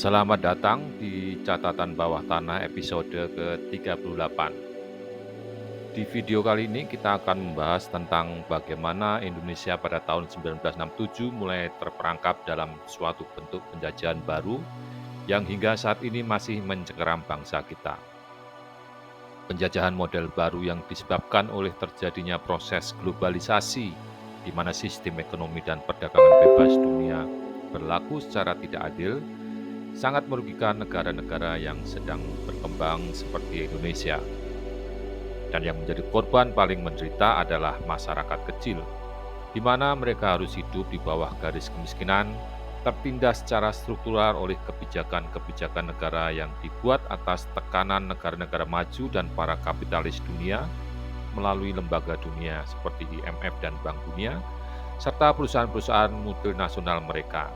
Selamat datang di catatan bawah tanah episode ke-38. Di video kali ini kita akan membahas tentang bagaimana Indonesia pada tahun 1967 mulai terperangkap dalam suatu bentuk penjajahan baru yang hingga saat ini masih mencengkeram bangsa kita. Penjajahan model baru yang disebabkan oleh terjadinya proses globalisasi di mana sistem ekonomi dan perdagangan bebas dunia berlaku secara tidak adil sangat merugikan negara-negara yang sedang berkembang seperti Indonesia. Dan yang menjadi korban paling menderita adalah masyarakat kecil, di mana mereka harus hidup di bawah garis kemiskinan, tertindas secara struktural oleh kebijakan-kebijakan negara yang dibuat atas tekanan negara-negara maju dan para kapitalis dunia melalui lembaga dunia seperti IMF dan Bank Dunia, serta perusahaan-perusahaan multinasional mereka.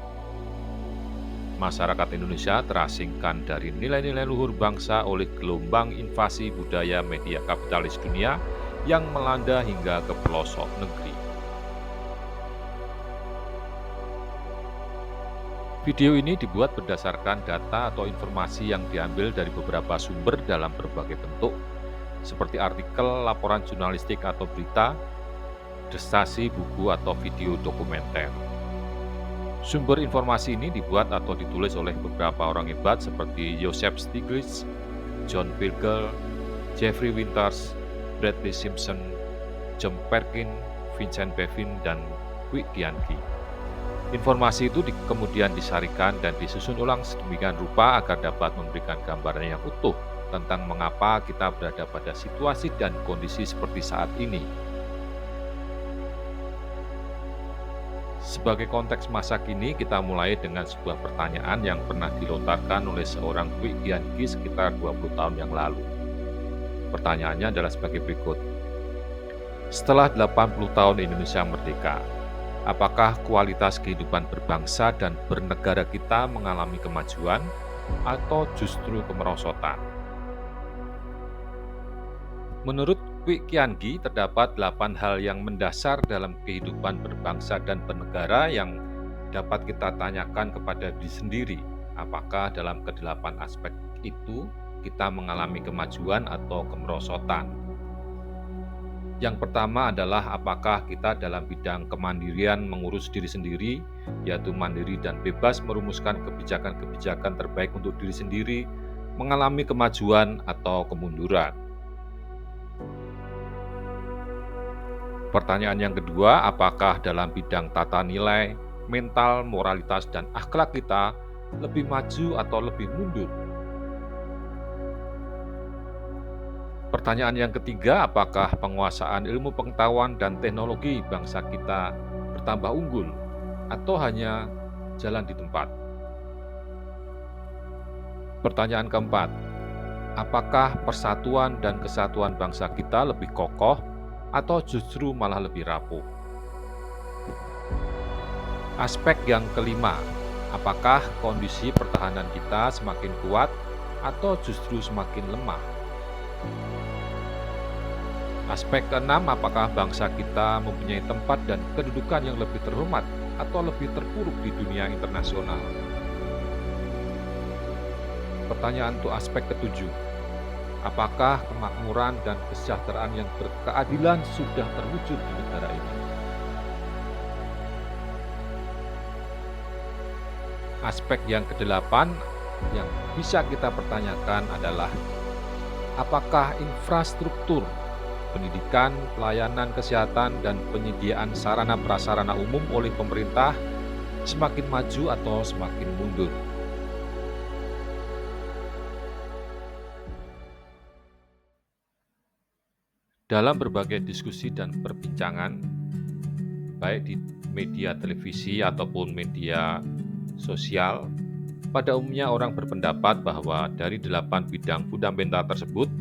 Masyarakat Indonesia terasingkan dari nilai-nilai luhur bangsa oleh gelombang invasi budaya media kapitalis dunia yang melanda hingga ke pelosok negeri. Video ini dibuat berdasarkan data atau informasi yang diambil dari beberapa sumber dalam berbagai bentuk, seperti artikel, laporan jurnalistik atau berita, deskripsi buku atau video dokumenter. Sumber informasi ini dibuat atau ditulis oleh beberapa orang hebat seperti Joseph Stiglitz, John Virgil, Jeffrey Winters, Bradley Simpson, John Perkin, Vincent Bevin, dan Kwik Kian Gi. Informasi itu kemudian disarikan dan disusun ulang sedemikian rupa agar dapat memberikan gambaran yang utuh tentang mengapa kita berada pada situasi dan kondisi seperti saat ini. Sebagai konteks masa kini, kita mulai dengan sebuah pertanyaan yang pernah dilontarkan oleh seorang Kwik Kian Gi sekitar 20 tahun yang lalu. Pertanyaannya adalah sebagai berikut. Setelah 80 tahun Indonesia merdeka, apakah kualitas kehidupan berbangsa dan bernegara kita mengalami kemajuan atau justru kemerosotan? Menurut Kwik Kian Gi, terdapat 8 hal yang mendasar dalam kehidupan berbangsa dan bernegara yang dapat kita tanyakan kepada diri sendiri. Apakah dalam kedelapan aspek itu kita mengalami kemajuan atau kemerosotan? Yang pertama adalah apakah kita dalam bidang kemandirian mengurus diri sendiri, yaitu mandiri dan bebas merumuskan kebijakan-kebijakan terbaik untuk diri sendiri, mengalami kemajuan atau kemunduran. Pertanyaan yang kedua, apakah dalam bidang tata nilai, mental, moralitas, dan akhlak kita lebih maju atau lebih mundur? Pertanyaan yang ketiga, apakah penguasaan ilmu pengetahuan dan teknologi bangsa kita bertambah unggul atau hanya jalan di tempat? Pertanyaan keempat, apakah persatuan dan kesatuan bangsa kita lebih kokoh atau justru malah lebih rapuh? Aspek yang kelima, apakah kondisi pertahanan kita semakin kuat atau justru semakin lemah? Aspek keenam, apakah bangsa kita mempunyai tempat dan kedudukan yang lebih terhormat atau lebih terpuruk di dunia internasional? Pertanyaan untuk aspek ketujuh, apakah kemakmuran dan kesejahteraan yang berkeadilan sudah terwujud di negara ini? Aspek yang kedelapan yang bisa kita pertanyakan adalah apakah infrastruktur, pendidikan, pelayanan kesehatan, dan penyediaan sarana prasarana umum oleh pemerintah semakin maju atau semakin mundur? Dalam berbagai diskusi dan perbincangan, baik di media televisi ataupun media sosial, pada umumnya orang berpendapat bahwa dari 8 bidang fundamental tersebut,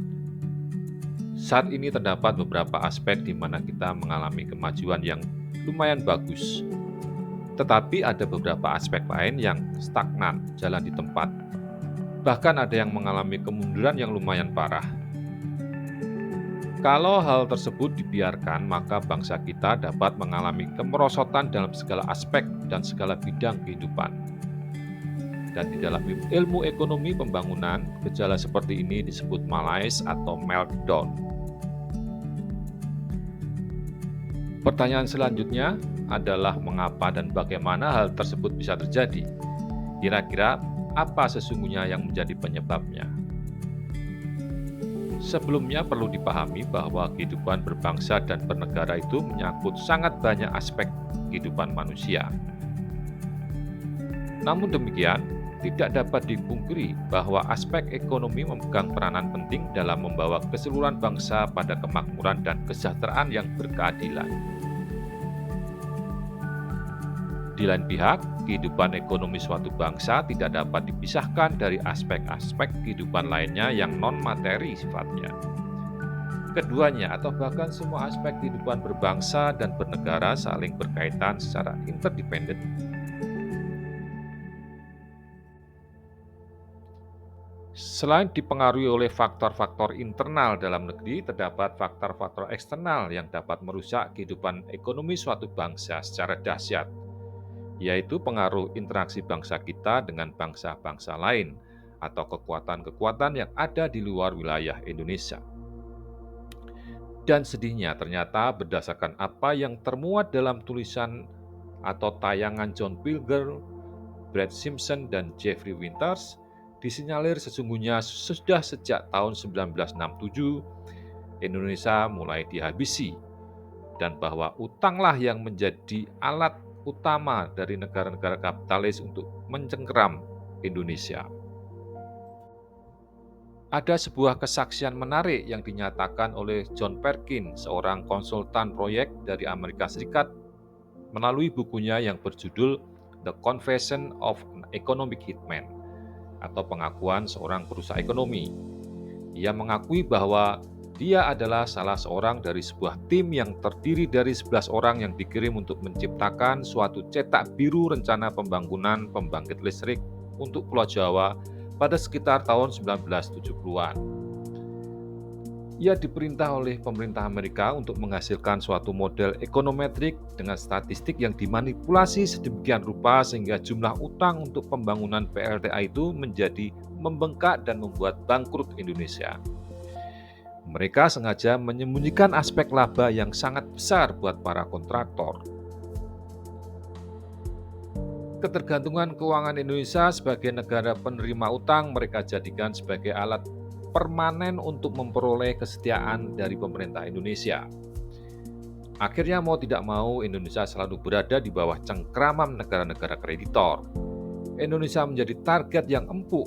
saat ini terdapat beberapa aspek di mana kita mengalami kemajuan yang lumayan bagus. Tetapi ada beberapa aspek lain yang stagnan, jalan di tempat. Bahkan ada yang mengalami kemunduran yang lumayan parah. Kalau hal tersebut dibiarkan, maka bangsa kita dapat mengalami kemerosotan dalam segala aspek dan segala bidang kehidupan. Dan di dalam ilmu ekonomi pembangunan, gejala seperti ini disebut malaise atau meltdown. Pertanyaan selanjutnya adalah mengapa dan bagaimana hal tersebut bisa terjadi. Kira-kira apa sesungguhnya yang menjadi penyebabnya? Sebelumnya perlu dipahami bahwa kehidupan berbangsa dan bernegara itu menyangkut sangat banyak aspek kehidupan manusia. Namun demikian, tidak dapat dipungkiri bahwa aspek ekonomi memegang peranan penting dalam membawa keseluruhan bangsa pada kemakmuran dan kesejahteraan yang berkeadilan. Di lain pihak, kehidupan ekonomi suatu bangsa tidak dapat dipisahkan dari aspek-aspek kehidupan lainnya yang non-materi sifatnya. Keduanya atau bahkan semua aspek kehidupan berbangsa dan bernegara saling berkaitan secara interdependen. Selain dipengaruhi oleh faktor-faktor internal dalam negeri, terdapat faktor-faktor eksternal yang dapat merusak kehidupan ekonomi suatu bangsa secara dahsyat, yaitu pengaruh interaksi bangsa kita dengan bangsa-bangsa lain atau kekuatan-kekuatan yang ada di luar wilayah Indonesia. Dan sedihnya ternyata berdasarkan apa yang termuat dalam tulisan atau tayangan John Pilger, Brad Simpson, dan Jeffrey Winters, disinyalir sesungguhnya sudah sejak tahun 1967 Indonesia mulai dihabisi, dan bahwa utanglah yang menjadi alat utama dari negara-negara kapitalis untuk mencengkeram Indonesia. Ada sebuah kesaksian menarik yang dinyatakan oleh John Perkins, seorang konsultan proyek dari Amerika Serikat, melalui bukunya yang berjudul The Confession of an Economic Hitman, atau pengakuan seorang perusahaan ekonomi. Ia mengakui bahwa dia adalah salah seorang dari sebuah tim yang terdiri dari 11 orang yang dikirim untuk menciptakan suatu cetak biru rencana pembangunan pembangkit listrik untuk Pulau Jawa pada sekitar tahun 1970-an. Ia diperintah oleh pemerintah Amerika untuk menghasilkan suatu model ekonometrik dengan statistik yang dimanipulasi sedemikian rupa sehingga jumlah utang untuk pembangunan PLTA itu menjadi membengkak dan membuat bangkrut Indonesia. Mereka sengaja menyembunyikan aspek laba yang sangat besar buat para kontraktor. Ketergantungan keuangan Indonesia sebagai negara penerima utang mereka jadikan sebagai alat permanen untuk memperoleh kesetiaan dari pemerintah Indonesia. Akhirnya mau tidak mau Indonesia selalu berada di bawah cengkraman negara-negara kreditor. Indonesia menjadi target yang empuk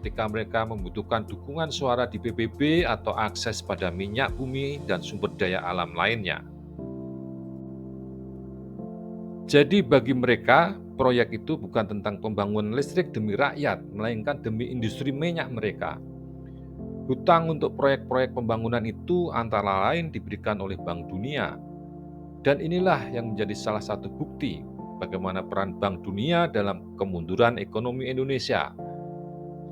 ketika mereka membutuhkan dukungan suara di PBB atau akses pada minyak bumi dan sumber daya alam lainnya. Jadi bagi mereka, proyek itu bukan tentang pembangunan listrik demi rakyat, melainkan demi industri minyak mereka. Hutang untuk proyek-proyek pembangunan itu antara lain diberikan oleh Bank Dunia. Dan inilah yang menjadi salah satu bukti bagaimana peran Bank Dunia dalam kemunduran ekonomi Indonesia.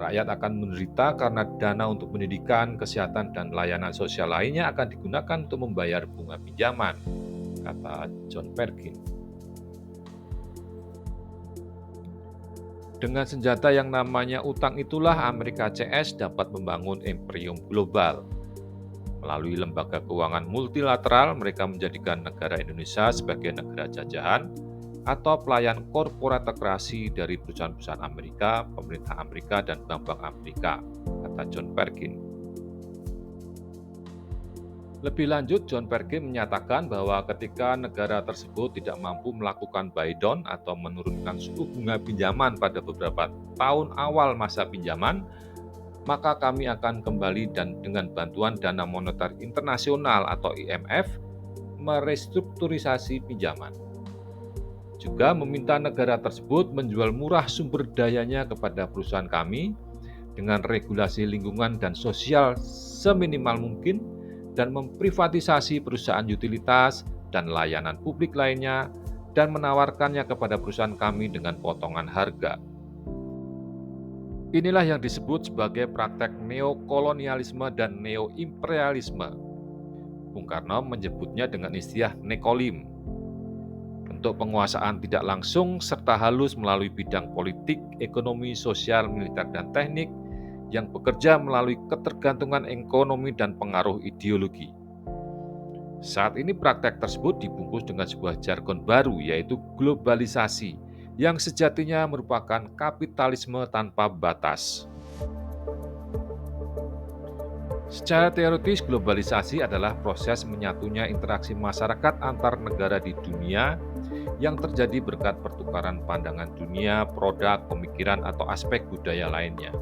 Rakyat akan menderita karena dana untuk pendidikan, kesehatan, dan layanan sosial lainnya akan digunakan untuk membayar bunga pinjaman, kata John Perkins. Dengan senjata yang namanya utang itulah Amerika CS dapat membangun imperium global. Melalui lembaga keuangan multilateral, mereka menjadikan negara Indonesia sebagai negara jajahan atau pelayan korporatokrasi dari perusahaan-perusahaan Amerika, pemerintah Amerika, dan bank-bank Amerika, kata John Perkins. Lebih lanjut, John Perkins menyatakan bahwa ketika negara tersebut tidak mampu melakukan buy down atau menurunkan suku bunga pinjaman pada beberapa tahun awal masa pinjaman, maka kami akan kembali dan dengan bantuan Dana Moneter Internasional atau IMF merestrukturisasi pinjaman. Juga meminta negara tersebut menjual murah sumber dayanya kepada perusahaan kami dengan regulasi lingkungan dan sosial seminimal mungkin dan memprivatisasi perusahaan utilitas dan layanan publik lainnya dan menawarkannya kepada perusahaan kami dengan potongan harga. Inilah yang disebut sebagai praktek neokolonialisme dan neoimperialisme. Bung Karno menyebutnya dengan istilah nekolim. bentuk penguasaan tidak langsung serta halus melalui bidang politik, ekonomi, sosial, militer, dan teknik yang bekerja melalui ketergantungan ekonomi dan pengaruh ideologi. Saat ini praktek tersebut dibungkus dengan sebuah jargon baru, yaitu globalisasi, yang sejatinya merupakan kapitalisme tanpa batas. Secara teoritis, globalisasi adalah proses menyatunya interaksi masyarakat antar negara di dunia yang terjadi berkat pertukaran pandangan dunia, produk, pemikiran, atau aspek budaya lainnya.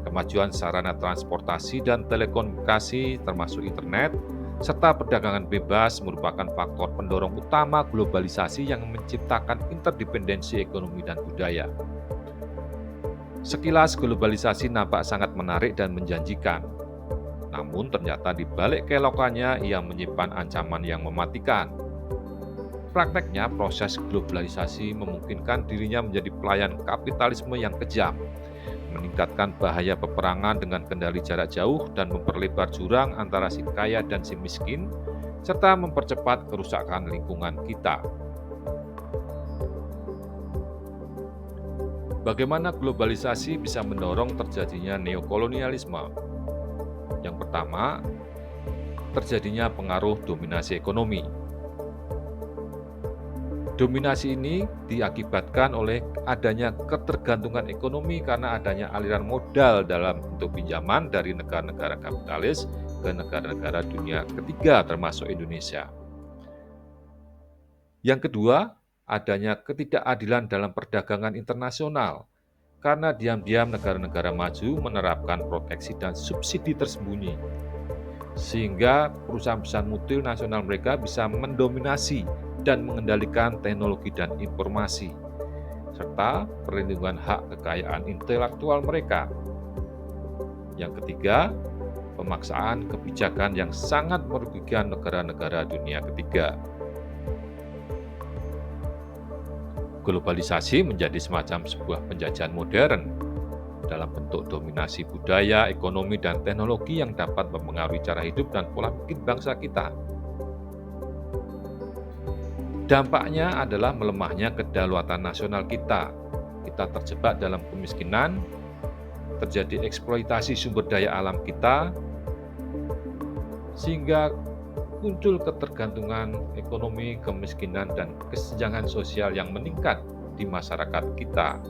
Kemajuan sarana transportasi dan telekomunikasi termasuk internet, serta perdagangan bebas merupakan faktor pendorong utama globalisasi yang menciptakan interdependensi ekonomi dan budaya. Sekilas globalisasi nampak sangat menarik dan menjanjikan. Namun ternyata di balik keelokannya ia menyimpan ancaman yang mematikan. Prakteknya, proses globalisasi memungkinkan dirinya menjadi pelayan kapitalisme yang kejam, meningkatkan bahaya peperangan dengan kendali jarak jauh dan memperlebar jurang antara si kaya dan si miskin, serta mempercepat kerusakan lingkungan kita. Bagaimana globalisasi bisa mendorong terjadinya neokolonialisme? Yang pertama, terjadinya pengaruh dominasi ekonomi. Dominasi ini diakibatkan oleh adanya ketergantungan ekonomi karena adanya aliran modal dalam bentuk pinjaman dari negara-negara kapitalis ke negara-negara dunia ketiga termasuk Indonesia. Yang kedua, adanya ketidakadilan dalam perdagangan internasional karena diam-diam negara-negara maju menerapkan proteksi dan subsidi tersembunyi, sehingga perusahaan-perusahaan multinasional mereka bisa mendominasi dan mengendalikan teknologi dan informasi, serta perlindungan hak kekayaan intelektual mereka. Yang ketiga, pemaksaan kebijakan yang sangat merugikan negara-negara dunia ketiga. Globalisasi menjadi semacam sebuah penjajahan modern dalam bentuk dominasi budaya, ekonomi, dan teknologi yang dapat mempengaruhi cara hidup dan pola pikir bangsa kita. Dampaknya adalah melemahnya kedaulatan nasional kita. Kita terjebak dalam kemiskinan, terjadi eksploitasi sumber daya alam kita, sehingga muncul ketergantungan ekonomi, kemiskinan, dan kesenjangan sosial yang meningkat di masyarakat kita.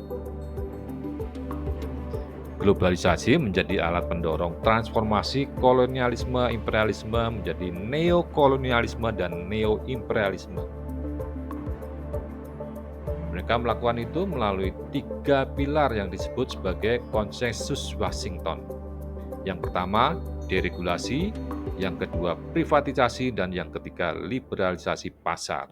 Globalisasi menjadi alat pendorong transformasi kolonialisme, imperialisme menjadi neokolonialisme dan neo-imperialisme. Mereka melakukan itu melalui 3 pilar yang disebut sebagai konsensus Washington. Yang pertama, deregulasi, yang kedua privatisasi, dan yang ketiga liberalisasi pasar.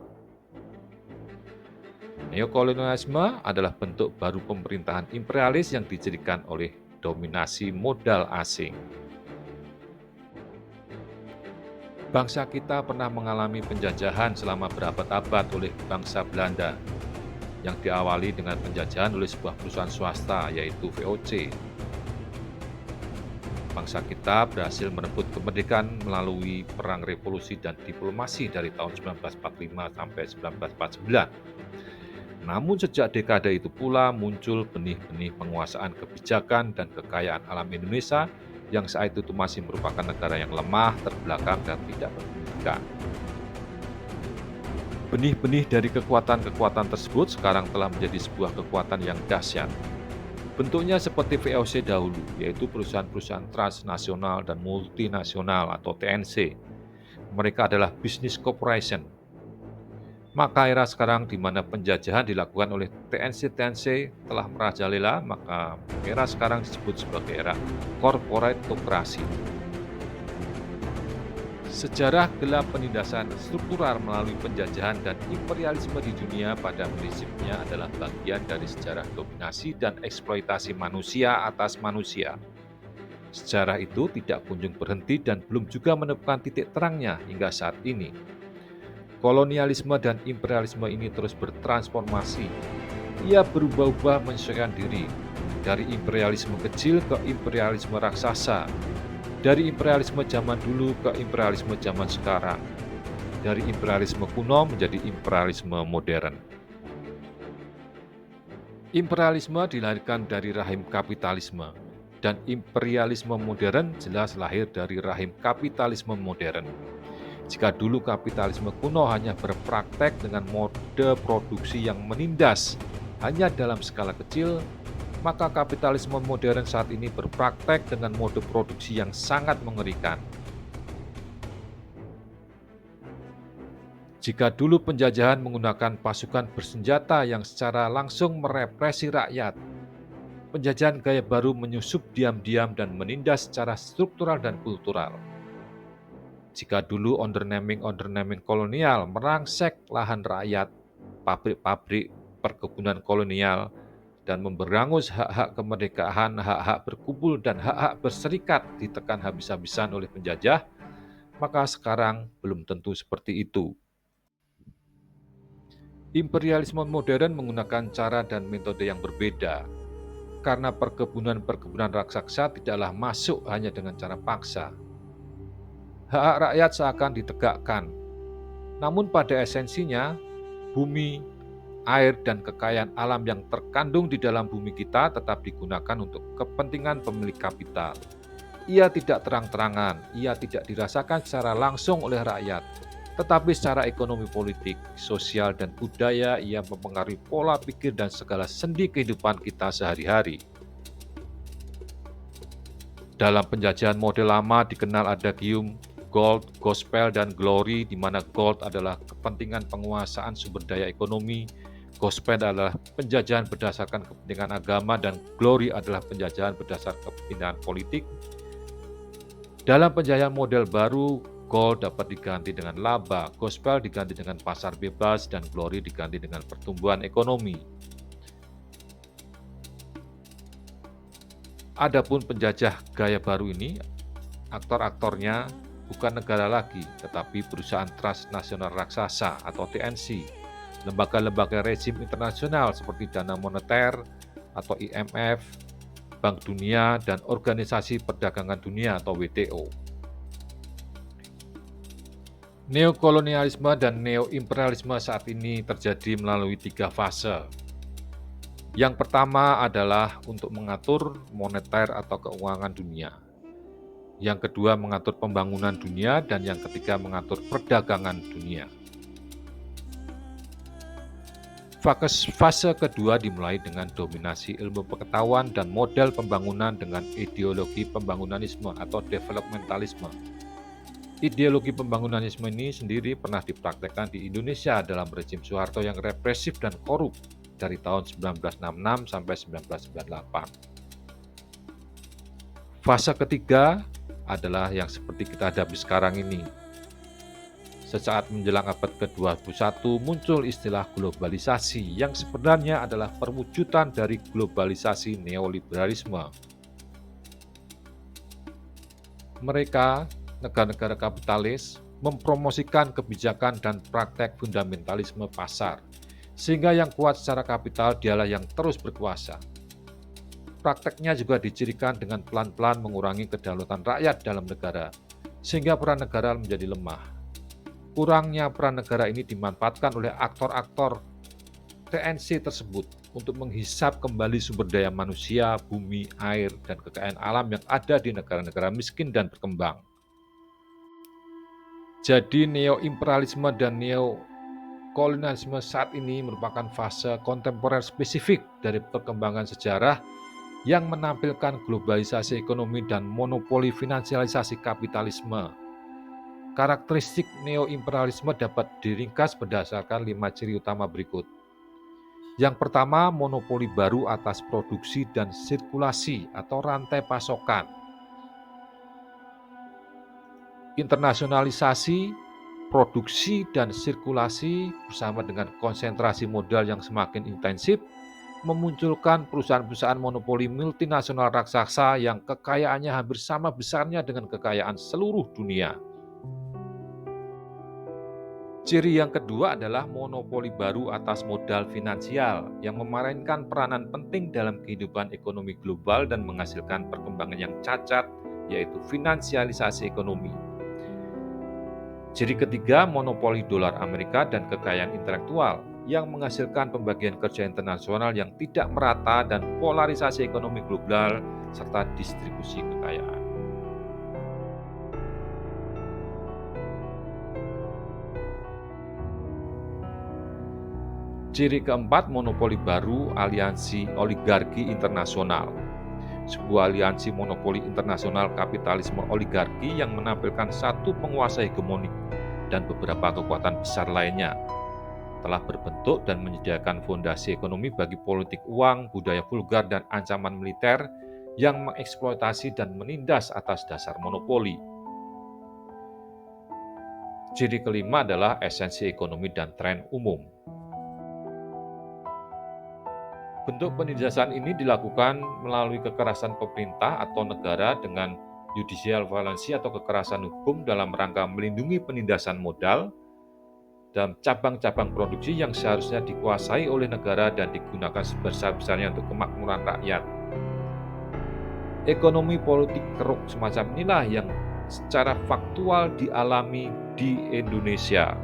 Neokolonialisme adalah bentuk baru pemerintahan imperialis yang dijadikan oleh dominasi modal asing. Bangsa kita pernah mengalami penjajahan selama berabad-abad oleh bangsa Belanda, yang diawali dengan penjajahan oleh sebuah perusahaan swasta yaitu VOC. Bangsa kita berhasil merebut kemerdekaan melalui perang revolusi dan diplomasi dari tahun 1945 sampai 1949. Namun sejak dekade itu pula muncul benih-benih penguasaan kebijakan dan kekayaan alam Indonesia yang saat itu masih merupakan negara yang lemah, terbelakang, dan tidak berpendidikan. Benih-benih dari kekuatan-kekuatan tersebut sekarang telah menjadi sebuah kekuatan yang dahsyat. Bentuknya seperti VOC dahulu, yaitu perusahaan-perusahaan transnasional dan multinasional atau TNC. Mereka adalah business corporation. Maka era sekarang di mana penjajahan dilakukan oleh TNC telah merajalela, maka era sekarang disebut sebagai era korporatokrasi. Sejarah gelap penindasan struktural melalui penjajahan dan imperialisme di dunia pada prinsipnya adalah bagian dari sejarah dominasi dan eksploitasi manusia atas manusia. Sejarah itu tidak kunjung berhenti dan belum juga menemukan titik terangnya hingga saat ini. Kolonialisme dan imperialisme ini terus bertransformasi. Ia berubah-ubah menyesuaikan diri dari imperialisme kecil ke imperialisme raksasa, dari imperialisme zaman dulu ke imperialisme zaman sekarang, dari imperialisme kuno menjadi imperialisme modern. Imperialisme dilahirkan dari rahim kapitalisme, dan imperialisme modern jelas lahir dari rahim kapitalisme modern. Jika dulu kapitalisme kuno hanya berpraktek dengan mode produksi yang menindas hanya dalam skala kecil, maka kapitalisme modern saat ini berpraktek dengan mode produksi yang sangat mengerikan. Jika dulu penjajahan menggunakan pasukan bersenjata yang secara langsung merepresi rakyat, penjajahan gaya baru menyusup diam-diam dan menindas secara struktural dan kultural. Jika dulu ondernaming kolonial merangsek lahan rakyat, pabrik-pabrik, perkebunan kolonial, dan memberangus hak-hak kemerdekaan, hak-hak berkumpul, dan hak-hak berserikat ditekan habis-habisan oleh penjajah, maka sekarang belum tentu seperti itu. Imperialisme modern menggunakan cara dan metode yang berbeda, karena perkebunan-perkebunan raksasa tidaklah masuk hanya dengan cara paksa. Hak-hak rakyat seakan ditegakkan, namun pada esensinya, bumi, air, dan kekayaan alam yang terkandung di dalam bumi kita tetap digunakan untuk kepentingan pemilik kapital. Ia tidak terang-terangan, ia tidak dirasakan secara langsung oleh rakyat, tetapi secara ekonomi politik, sosial, dan budaya ia mempengaruhi pola pikir dan segala sendi kehidupan kita sehari-hari. Dalam penjajahan model lama dikenal adagium gold, gospel, dan glory, di mana gold adalah kepentingan penguasaan sumber daya ekonomi, gospel adalah penjajahan berdasarkan kepentingan agama, dan glory adalah penjajahan berdasarkan kepentingan politik. Dalam penjajahan model baru, gold dapat diganti dengan laba, gospel diganti dengan pasar bebas, dan glory diganti dengan pertumbuhan ekonomi. Adapun penjajah gaya baru ini, aktor-aktornya bukan negara lagi, tetapi perusahaan transnasional raksasa atau TNC, lembaga-lembaga rezim internasional seperti Dana Moneter atau IMF, Bank Dunia, dan Organisasi Perdagangan Dunia atau WTO. Neokolonialisme dan neoimperialisme saat ini terjadi melalui 3 fase. Yang pertama adalah untuk mengatur moneter atau keuangan dunia. Yang kedua mengatur pembangunan dunia, dan yang ketiga mengatur perdagangan dunia. Fase kedua dimulai dengan dominasi ilmu pengetahuan dan model pembangunan dengan ideologi pembangunanisme atau developmentalisme. Ideologi pembangunanisme ini sendiri pernah dipraktekkan di Indonesia dalam rezim Soeharto yang represif dan korup dari tahun 1966 sampai 1998. Fase ketiga adalah yang seperti kita hadapi sekarang ini. Sesaat menjelang abad ke-21 muncul istilah globalisasi yang sebenarnya adalah perwujudan dari globalisasi neoliberalisme. Mereka, negara-negara kapitalis, mempromosikan kebijakan dan praktek fundamentalisme pasar, sehingga yang kuat secara kapital dialah yang terus berkuasa. Prakteknya juga dicirikan dengan pelan-pelan mengurangi kedaulatan rakyat dalam negara, sehingga peran negara menjadi lemah. Kurangnya peran negara ini dimanfaatkan oleh aktor-aktor TNC tersebut untuk menghisap kembali sumber daya manusia, bumi, air, dan kekayaan alam yang ada di negara-negara miskin dan berkembang. Jadi neoimperialisme dan neokolonialisme saat ini merupakan fase kontemporer spesifik dari perkembangan sejarah yang menampilkan globalisasi ekonomi dan monopoli finansialisasi kapitalisme. Karakteristik neoimperialisme dapat diringkas berdasarkan 5 ciri utama berikut. Yang pertama, monopoli baru atas produksi dan sirkulasi atau rantai pasokan. Internasionalisasi, produksi, dan sirkulasi bersama dengan konsentrasi modal yang semakin intensif memunculkan perusahaan-perusahaan monopoli multinasional raksasa yang kekayaannya hampir sama besarnya dengan kekayaan seluruh dunia. Ciri yang kedua adalah monopoli baru atas modal finansial yang memainkan peranan penting dalam kehidupan ekonomi global dan menghasilkan perkembangan yang cacat, yaitu finansialisasi ekonomi. Ciri ketiga, monopoli dolar Amerika dan kekayaan intelektual yang menghasilkan pembagian kerja internasional yang tidak merata dan polarisasi ekonomi global serta distribusi kekayaan. Ciri keempat, monopoli baru, aliansi oligarki internasional. Sebuah aliansi monopoli internasional kapitalisme oligarki yang menampilkan satu penguasa hegemonik dan beberapa kekuatan besar lainnya telah berbentuk dan menyediakan fondasi ekonomi bagi politik uang, budaya vulgar, dan ancaman militer yang mengeksploitasi dan menindas atas dasar monopoli. Ciri kelima adalah esensi ekonomi dan tren umum. Bentuk penindasan ini dilakukan melalui kekerasan pemerintah atau negara dengan judicial violence atau kekerasan hukum dalam rangka melindungi penindasan modal dan cabang-cabang produksi yang seharusnya dikuasai oleh negara dan digunakan sebesar-besarnya untuk kemakmuran rakyat. Ekonomi politik keruk semacam inilah yang secara faktual dialami di Indonesia.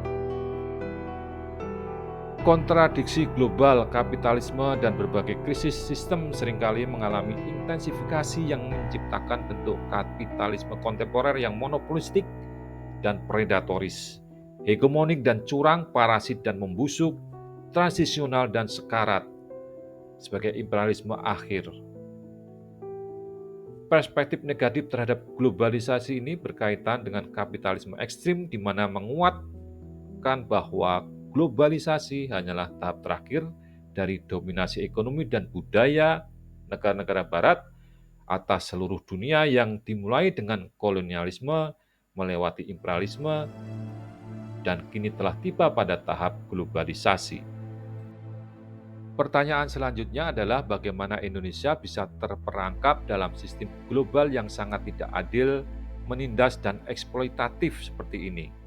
Kontradiksi global, kapitalisme, dan berbagai krisis sistem seringkali mengalami intensifikasi yang menciptakan bentuk kapitalisme kontemporer yang monopolistik dan predatoris, hegemonik dan curang, parasit dan membusuk, transisional dan sekarat, sebagai imperialisme akhir. Perspektif negatif terhadap globalisasi ini berkaitan dengan kapitalisme ekstrim di mana menguatkan bahwa globalisasi hanyalah tahap terakhir dari dominasi ekonomi dan budaya negara-negara barat atas seluruh dunia yang dimulai dengan kolonialisme, melewati imperialisme, dan kini telah tiba pada tahap globalisasi. Pertanyaan selanjutnya adalah bagaimana Indonesia bisa terperangkap dalam sistem global yang sangat tidak adil, menindas, dan eksploitatif seperti ini.